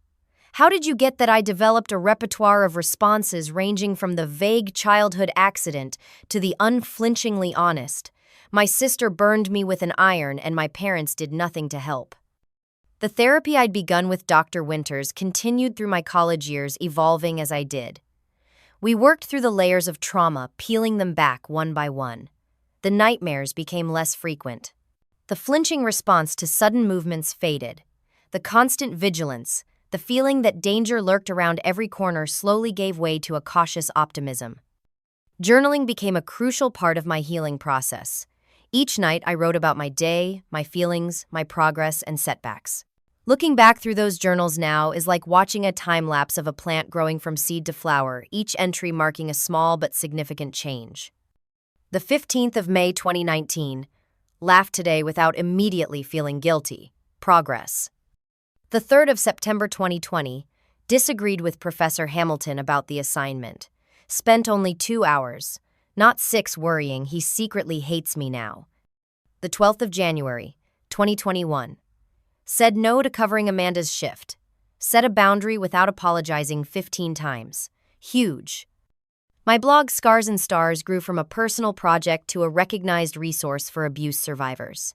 How did you get that? I developed a repertoire of responses ranging from the vague childhood accident to the unflinchingly honest. My sister burned me with an iron and my parents did nothing to help. The therapy I'd begun with Dr. Winters continued through my college years, evolving as I did. We worked through the layers of trauma, peeling them back one by one. The nightmares became less frequent. The flinching response to sudden movements faded. The constant vigilance, the feeling that danger lurked around every corner, slowly gave way to a cautious optimism. Journaling became a crucial part of my healing process. Each night I wrote about my day, my feelings, my progress, and setbacks. Looking back through those journals now is like watching a time-lapse of a plant growing from seed to flower, each entry marking a small but significant change. The 15th of May 2019. Laughed today without immediately feeling guilty. Progress. The 3rd of September 2020. Disagreed with Professor Hamilton about the assignment. Spent only 2 hours. Not 6, worrying he secretly hates me now. The 12th of January 2021. Said no to covering Amanda's shift. Set a boundary without apologizing 15 times. Huge. My blog Scars and Stars grew from a personal project to a recognized resource for abuse survivors.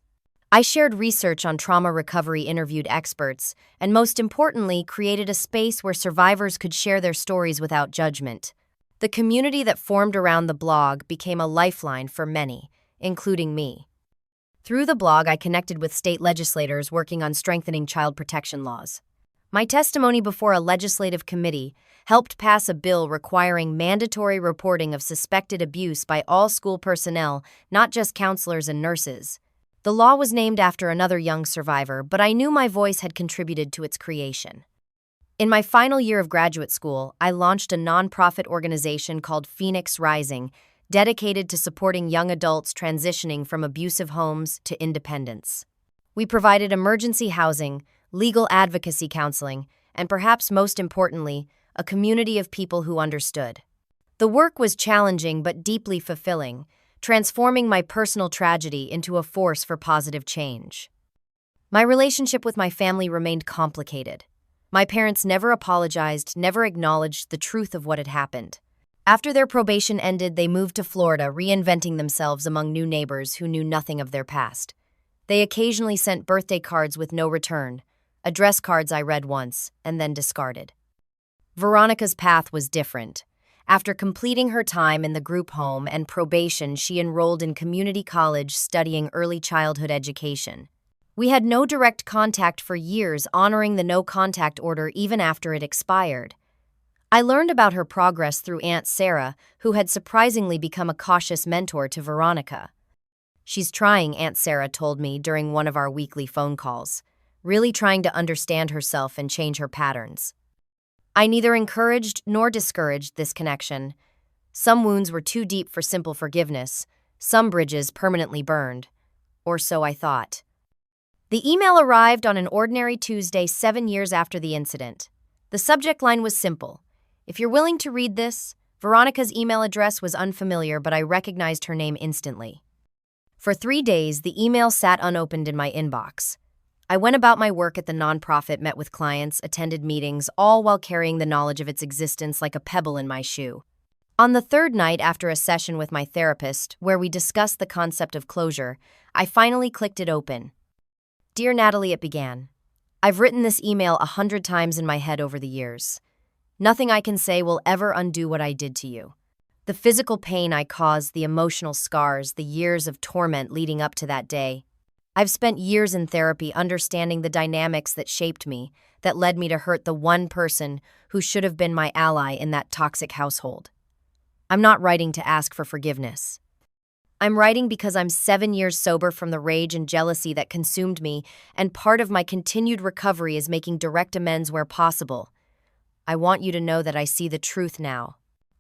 I shared research on trauma recovery, interviewed experts, and most importantly, created a space where survivors could share their stories without judgment. The community that formed around the blog became a lifeline for many, including me. Through the blog, I connected with state legislators working on strengthening child protection laws. My testimony before a legislative committee helped pass a bill requiring mandatory reporting of suspected abuse by all school personnel, not just counselors and nurses. The law was named after another young survivor, but I knew my voice had contributed to its creation. In my final year of graduate school, I launched a nonprofit organization called Phoenix Rising, dedicated to supporting young adults transitioning from abusive homes to independence. We provided emergency housing, legal advocacy counseling, and perhaps most importantly, a community of people who understood. The work was challenging but deeply fulfilling, transforming my personal tragedy into a force for positive change. My relationship with my family remained complicated. My parents never apologized, never acknowledged the truth of what had happened. After their probation ended, they moved to Florida, reinventing themselves among new neighbors who knew nothing of their past. They occasionally sent birthday cards with no return, address cards I read once and then discarded. Veronica's path was different. After completing her time in the group home and probation, she enrolled in community college studying early childhood education. We had no direct contact for years, honoring the no-contact order even after it expired. I learned about her progress through Aunt Sarah, who had surprisingly become a cautious mentor to Veronica. "She's trying," Aunt Sarah told me during one of our weekly phone calls, "really trying to understand herself and change her patterns." I neither encouraged nor discouraged this connection. Some wounds were too deep for simple forgiveness, some bridges permanently burned. Or so I thought. The email arrived on an ordinary Tuesday 7 years after the incident. The subject line was simple. "If you're willing to read this." Veronica's email address was unfamiliar, but I recognized her name instantly. For 3 days, the email sat unopened in my inbox. I went about my work at the nonprofit, met with clients, attended meetings, all while carrying the knowledge of its existence like a pebble in my shoe. On the third night after a session with my therapist, where we discussed the concept of closure, I finally clicked it open. "Dear Natalie," it began. "I've written this email 100 times in my head over the years. Nothing I can say will ever undo what I did to you. The physical pain I caused, the emotional scars, the years of torment leading up to that day. I've spent years in therapy understanding the dynamics that shaped me, that led me to hurt the one person who should have been my ally in that toxic household. I'm not writing to ask for forgiveness. I'm writing because I'm 7 years sober from the rage and jealousy that consumed me, and part of my continued recovery is making direct amends where possible. I want you to know that I see the truth now.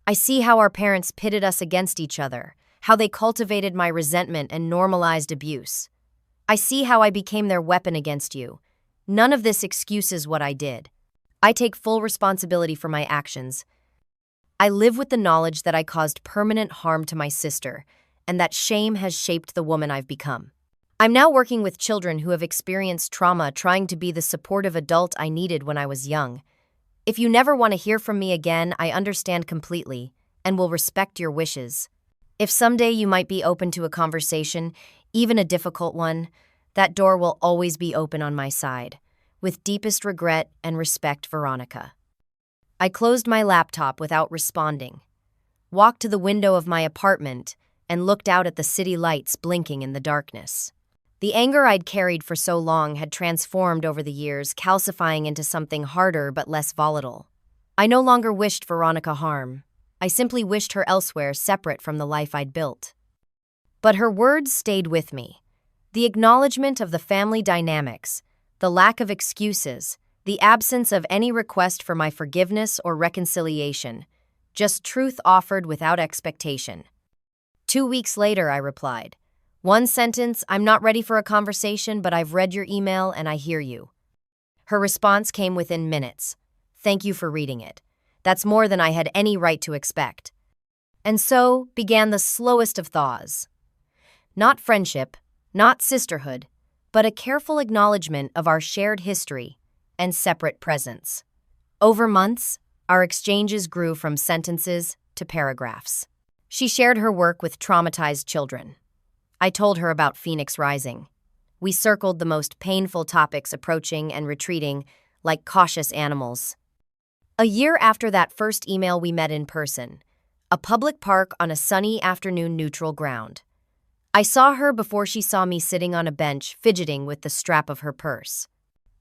I see how our parents pitted us against each other, how they cultivated my resentment and normalized abuse. I see how I became their weapon against you. None of this excuses what I did. I take full responsibility for my actions. I live with the knowledge that I caused permanent harm to my sister, and that shame has shaped the woman I've become. I'm now working with children who have experienced trauma, trying to be the supportive adult I needed when I was young. If you never want to hear from me again, I understand completely and will respect your wishes. If someday you might be open to a conversation, even a difficult one, that door will always be open on my side. With deepest regret and respect, Veronica." I closed my laptop without responding, walked to the window of my apartment, and looked out at the city lights blinking in the darkness. The anger I'd carried for so long had transformed over the years, calcifying into something harder but less volatile. I no longer wished Veronica harm. I simply wished her elsewhere, separate from the life I'd built. But her words stayed with me. The acknowledgement of the family dynamics, the lack of excuses, the absence of any request for my forgiveness or reconciliation, just truth offered without expectation. 2 weeks later, I replied. One sentence: "I'm not ready for a conversation, but I've read your email and I hear you." Her response came within minutes. "Thank you for reading it. That's more than I had any right to expect." And so began the slowest of thaws. Not friendship, not sisterhood, but a careful acknowledgement of our shared history and separate presence. Over months, our exchanges grew from sentences to paragraphs. She shared her work with traumatized children. I told her about Phoenix Rising. We circled the most painful topics, approaching and retreating like cautious animals. A year after that first email, we met in person, a public park on a sunny afternoon, neutral ground. I saw her before she saw me, sitting on a bench, fidgeting with the strap of her purse.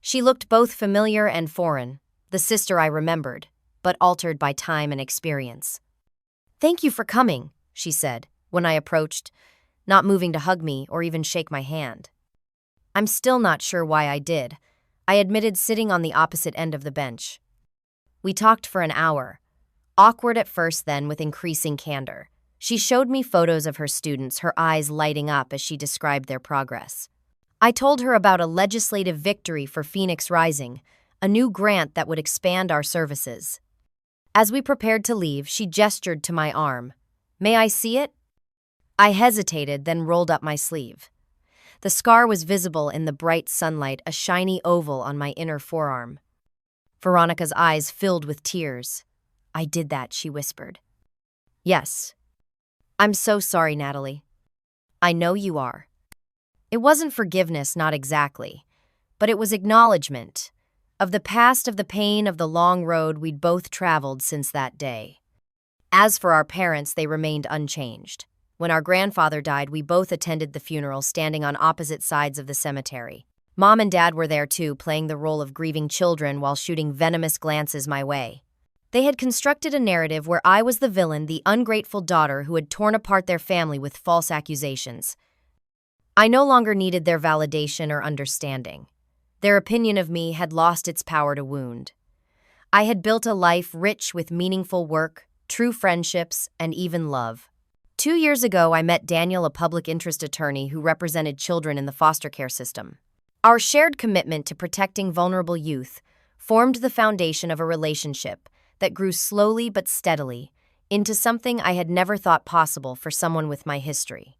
She looked both familiar and foreign, the sister I remembered, but altered by time and experience. "Thank you for coming," she said, when I approached, not moving to hug me or even shake my hand. I'm still not sure why I did, I admitted, sitting on the opposite end of the bench. We talked for an hour, awkward at first, then with increasing candor. She showed me photos of her students, her eyes lighting up as she described their progress. I told her about a legislative victory for Phoenix Rising, a new grant that would expand our services. As we prepared to leave, she gestured to my arm. "May I see it?" I hesitated, then rolled up my sleeve. The scar was visible in the bright sunlight, a shiny oval on my inner forearm. Veronica's eyes filled with tears. "I did that," she whispered. Yes. I'm so sorry, Natalie. I know you are. It wasn't forgiveness, not exactly, but it was acknowledgement of the past, of the pain, of the long road we'd both traveled since that day. As for our parents, they remained unchanged. When our grandfather died, we both attended the funeral, standing on opposite sides of the cemetery. Mom and Dad were there too, playing the role of grieving children while shooting venomous glances my way. They had constructed a narrative where I was the villain, the ungrateful daughter who had torn apart their family with false accusations. I no longer needed their validation or understanding. Their opinion of me had lost its power to wound. I had built a life rich with meaningful work, true friendships, and even love. 2 years ago, I met Daniel, a public interest attorney who represented children in the foster care system. Our shared commitment to protecting vulnerable youth formed the foundation of a relationship that grew slowly but steadily into something I had never thought possible for someone with my history.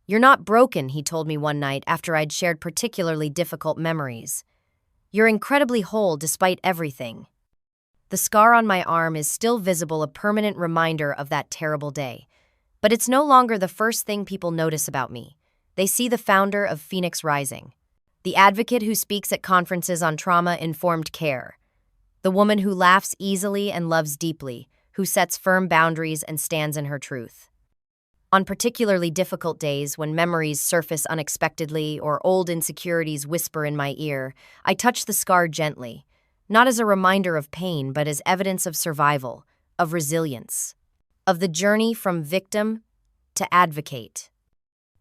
"You're not broken," he told me one night after I'd shared particularly difficult memories. "You're incredibly whole despite everything." The scar on my arm is still visible, a permanent reminder of that terrible day. But it's no longer the first thing people notice about me. They see the founder of Phoenix Rising, the advocate who speaks at conferences on trauma-informed care, the woman who laughs easily and loves deeply, who sets firm boundaries and stands in her truth. On particularly difficult days, when memories surface unexpectedly or old insecurities whisper in my ear, I touch the scar gently, not as a reminder of pain, but as evidence of survival, of resilience, of the journey from victim to advocate.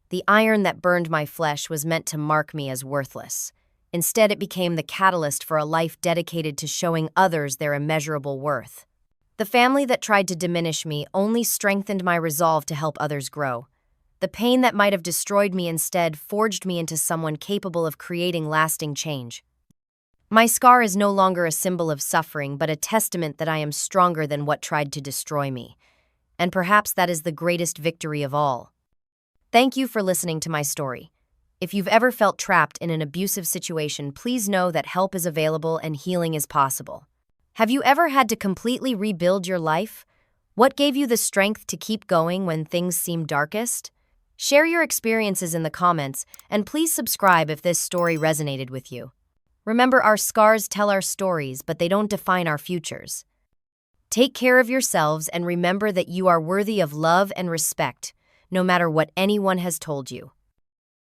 The iron that burned my flesh was meant to mark me as worthless. Instead, it became the catalyst for a life dedicated to showing others their immeasurable worth. The family that tried to diminish me only strengthened my resolve to help others grow. The pain that might have destroyed me instead forged me into someone capable of creating lasting change. My scar is no longer a symbol of suffering, but a testament that I am stronger than what tried to destroy me. And perhaps that is the greatest victory of all. Thank you for listening to my story. If you've ever felt trapped in an abusive situation, please know that help is available and healing is possible. Have you ever had to completely rebuild your life? What gave you the strength to keep going when things seem darkest? Share your experiences in the comments, and please subscribe if this story resonated with you. Remember, our scars tell our stories, but they don't define our futures. Take care of yourselves and remember that you are worthy of love and respect, no matter what anyone has told you.